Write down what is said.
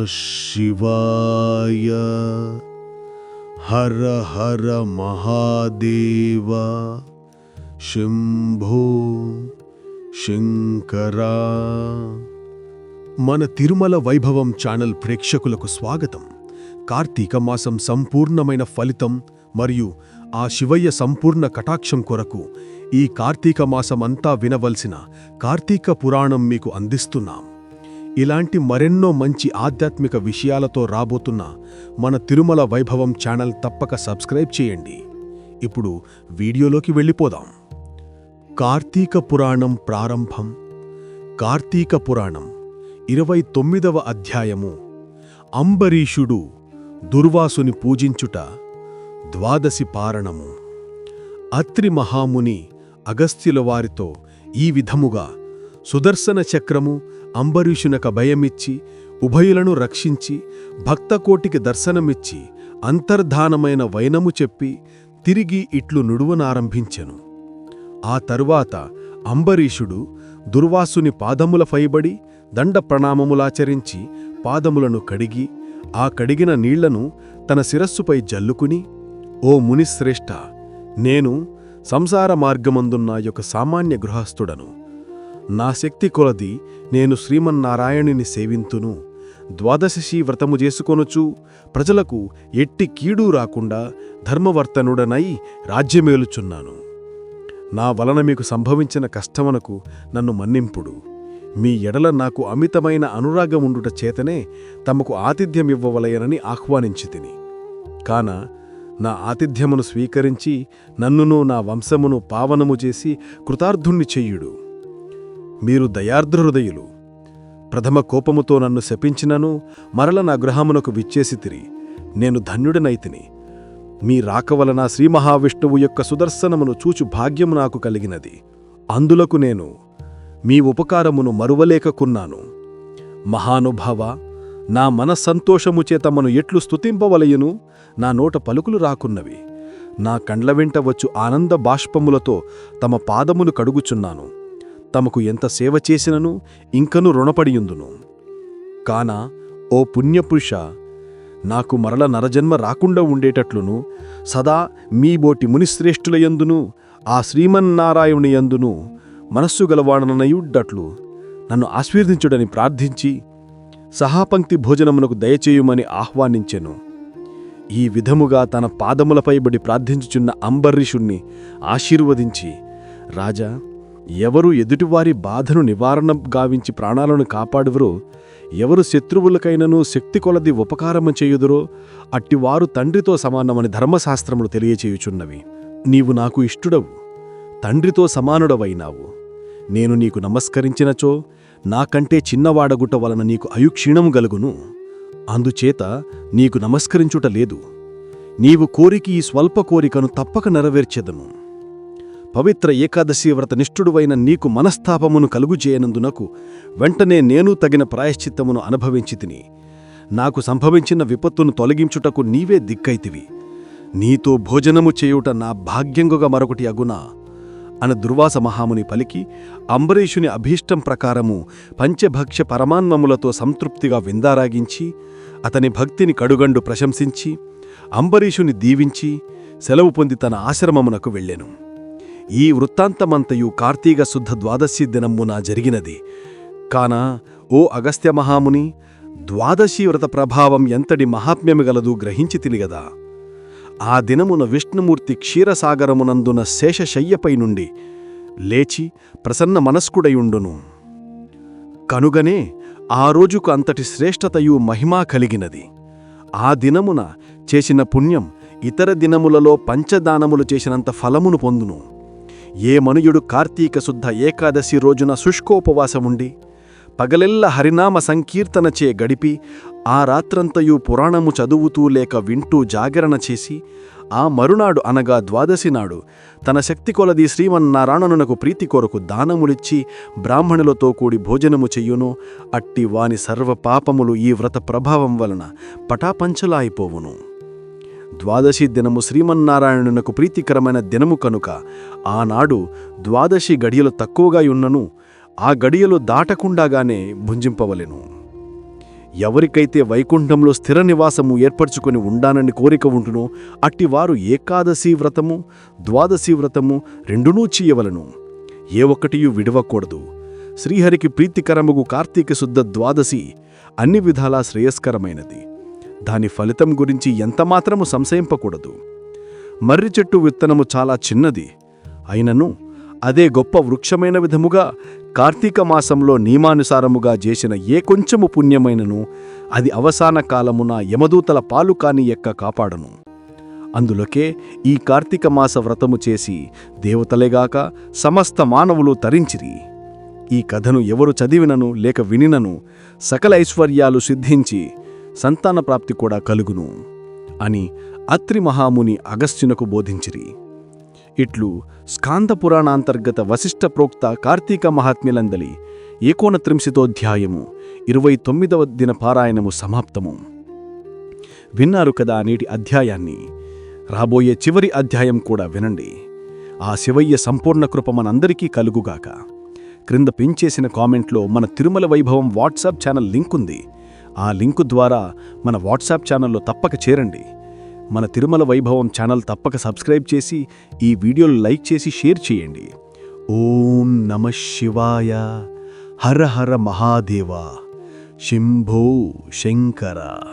శివాయ. హర హర మహాదేవ శంభో శంకరా. మన తిరుమల వైభవం ఛానల్ ప్రేక్షకులకు స్వాగతం. కార్తీక మాసం సంపూర్ణమైన ఫలితం మరియు ఆ శివయ్య సంపూర్ణ కటాక్షం కొరకు ఈ కార్తీక మాసమంతా వినవలసిన కార్తీక పురాణం మీకు అందిస్తున్నాం. ఇలాంటి మరెన్నో మంచి ఆధ్యాత్మిక విషయాలతో రాబోతున్న మన తిరుమల వైభవం ఛానల్ తప్పక సబ్స్క్రైబ్ చేయండి. ఇప్పుడు వీడియోలోకి వెళ్ళిపోదాం. కార్తీక పురాణం ప్రారంభం. కార్తీక పురాణం 29వ అధ్యాయము. అంబరీషుడు దుర్వాసుని పూజించుట. ద్వాదశి పారణము. అత్రి మహాముని అగస్త్యుల వారితో ఈ విధముగా సుదర్శన చక్రము అంబరీషునక భయమిచ్చి ఉభయులను రక్షించి భక్తకోటికి దర్శనమిచ్చి అంతర్ధానమైన వైనము చెప్పి తిరిగి ఇట్లు నుడువనారంభించెను. ఆ తరువాత అంబరీషుడు దుర్వాసుని పాదముల పైబడి దండ ప్రణామములాచరించి పాదములను కడిగి ఆ కడిగిన నీళ్లను తన శిరస్సుపై జల్లుకుని, ఓ మునిశ్రేష్ఠ, నేను సంసార మార్గమందున్న యొక్క సామాన్య గృహస్థుడను. నా శక్తి కొలది నేను శ్రీమన్నారాయణుని సేవింతును. ద్వాదశి వ్రతము చేసుకొనుచు ప్రజలకు ఎట్టి కీడు రాకుండా ధర్మవర్తనుడనై రాజ్యమేలుచున్నాను. నా వలన మీకు సంభవించిన కష్టమునకు నన్ను మన్నింపుడు. మీ ఎడల నాకు అమితమైన అనురాగముండుట చేతనే తమకు ఆతిథ్యమివ్వవలయనని ఆహ్వానించితిని. కాన నా ఆతిథ్యమును స్వీకరించి నన్నును నా వంశమును పావనము చేసి కృతార్థుణ్ణి చెయ్యుడు. మీరు దయార్ద్రహృదయులు. ప్రథమ కోపముతో నన్ను శపించినను మరల నా గృహమునకు విచ్చేసితిరి. నేను ధన్యుడనైతిని. మీ రాకవలన శ్రీ మహావిష్ణువు యొక్క సుదర్శనమును చూచు భాగ్యము నాకు కలిగినది. అందులకు నేను మీ ఉపకారమును మరువలేకకున్నాను. మహానుభావ, నా మనస్సంతోషము చేత మను ఎట్లు స్తుతింపవలయును నా నోట పలుకులు రాకున్నవి. నా కండ్ల వెంట వచ్చు ఆనంద బాష్పములతో తమ పాదములు కడుగుచున్నాను. తమకు ఎంత సేవ చేసినను ఇంకను రుణపడియుందును. కాన ఓ పుణ్యపురుష, నాకు మరల నరజన్మ రాకుండా ఉండేటట్లును సదా మీ బోటి మునిశ్రేష్ఠులయందును ఆ శ్రీమన్నారాయణునియందును మనస్సు గలవాడనయుడ్డట్లు నన్ను ఆశీర్వదించుడని ప్రార్థించి సహాపంక్తి భోజనమునకు దయచేయుమని ఆహ్వానించెను. ఈ విధముగా తన పాదములపైబడి ప్రార్థించుచున్న అంబరీషుణ్ణి ఆశీర్వదించి, రాజా, ఎవరు ఎదుటివారి బాధను నివారణ గావించి ప్రాణాలను కాపాడువరో, ఎవరు శత్రువులకైనను శక్తి కొలది ఉపకారము చేయుదురో అట్టివారు తండ్రితో సమానమని ధర్మశాస్త్రములు తెలియచేయుచున్నవి. నీవు నాకు ఇష్టుడవు, తండ్రితో సమానుడవైనావు. నేను నీకు నమస్కరించినచో నాకంటే చిన్నవాడగుట వలన నీకు అయుక్షీణము గలుగును. అందుచేత నీకు నమస్కరించుట లేదు. నీవు కోరికి ఈ స్వల్ప కోరికను తప్పక నెరవేర్చెదను. పవిత్ర ఏకాదశి వ్రత నిష్ఠుడువైన నీకు మనస్తాపమును కలుగుచేయనందునకు వెంటనే నేను తగిన ప్రాయశ్చిత్తమును అనుభవించితిని. నాకు సంభవించిన విపత్తును తొలగించుటకు నీవే దిక్కైతివి. నీతో భోజనము చేయుట నా భాగ్యంగుగా మరొకటి అగునా అని దుర్వాస మహాముని పలికి అంబరీషుని అభీష్టం ప్రకారము పంచభక్ష్య పరమాన్నములతో సంతృప్తిగా విందారాగించి అతని భక్తిని కడుగండు ప్రశంసించి అంబరీషుని దీవించి సెలవు పొంది తన ఆశ్రమమునకు వెళ్ళెను. ఈ వృత్తాంతమంతయు కార్తీక శుద్ధ ద్వాదశి దినమున జరిగినది. కాన ఓ అగస్త్య మహాముని, ద్వాదశి వ్రత ప్రభావం ఎంతటి మహాత్మ్యము గలదు గ్రహించి తినిగదా. ఆ దినమున విష్ణుమూర్తి క్షీరసాగరమునందున శేషశయ్యపై నుండి లేచి ప్రసన్న మనస్కుడయుండును. కనుగనే ఆ రోజుకు అంతటి శ్రేష్టతయు మహిమా కలిగినది. ఆ దినమున చేసిన పుణ్యం ఇతర దినములలో పంచదానములు చేసినంత ఫలమును పొందును. ఏ మనుయుడు కార్తీక శుద్ధ ఏకాదశి రోజున శుష్కోపవాసముండి పగలెల్ల హరినామ సంకీర్తనచే గడిపి ఆ రాత్రంతయు పురాణము చదువుతూ లేక వింటూ జాగరణ చేసి ఆ మరునాడు అనగా ద్వాదశి నాడు తన శక్తి కొలది శ్రీమన్నారాయణునకు ప్రీతి కొరకు దానములిచ్చి బ్రాహ్మణులతో కూడి భోజనము చెయ్యును, అట్టి వాని సర్వ పాపములు ఈ వ్రత ప్రభావం వలన పటాపంచలాయిపోవును. ద్వాదశి దినము శ్రీమన్నారాయణునకు ప్రీతికరమైన దినము కనుక ఆనాడు ద్వాదశి గడియలు తక్కువగా యున్నను ఆ గడియలు దాటకుండాగానే భుంజింపవలెను. ఎవరికైతే వైకుంఠంలో స్థిర నివాసము ఏర్పరచుకొని ఉండానని కోరిక ఉంటునో అట్టివారు ఏకాదశి వ్రతము ద్వాదశి వ్రతము రెండునూ చెయ్యవలను. ఏ ఒక్కటియూ విడవకూడదు. శ్రీహరికి ప్రీతికరముగు కార్తీక శుద్ధ ద్వాదశి అన్ని విధాలా శ్రేయస్కరమైనది. దాని ఫలితం గురించి ఎంతమాత్రము సంశయింపకూడదు. మర్రి చెట్టు విత్తనము చాలా చిన్నది అయినను అదే గొప్ప వృక్షమైన విధముగా కార్తీక మాసంలో నియమానుసారముగా చేసిన ఏ కొంచెము పుణ్యమైనను అది అవసాన కాలమున యమదూతల పాలు కాని ఎక్క కాపాడను. అందులోకే ఈ కార్తీక మాస వ్రతము చేసి దేవతలేగాక సమస్త మానవులు తరించిరి. ఈ కథను ఎవరు చదివినను లేక వినినను సకల ఐశ్వర్యాలు సిద్ధించి సంతాన ప్రాప్తి కూడా కలుగును అని అత్రి మహాముని అగస్త్యునకు బోధించిరి. ఇట్లు స్కాంద పురాణాంతర్గత వశిష్ఠ ప్రోక్త కార్తీక మహాత్మ్యలందలి 39వ 29వ దిన పారాయణము సమాప్తము. విన్నారు కదా నేటి అధ్యాయాన్ని. రాబోయే చివరి అధ్యాయం కూడా వినండి. ఆ శివయ్య సంపూర్ణ కృప మనందరికీ కలుగుగాక. క్రింద పిన్ చేసిన కామెంట్లో మన తిరుమల వైభవం వాట్సాప్ ఛానల్ లింక్ ఉంది. ఆ లింకు ద్వారా మన వాట్సాప్ ఛానల్లో తప్పక చేరండి. మన తిరుమల వైభవం ఛానల్ తప్పక సబ్స్క్రైబ్ చేసి ఈ వీడియోలు లైక్ చేసి షేర్ చేయండి. ఓం నమః శివాయ. హర హర మహాదేవ. శంభో శంకర.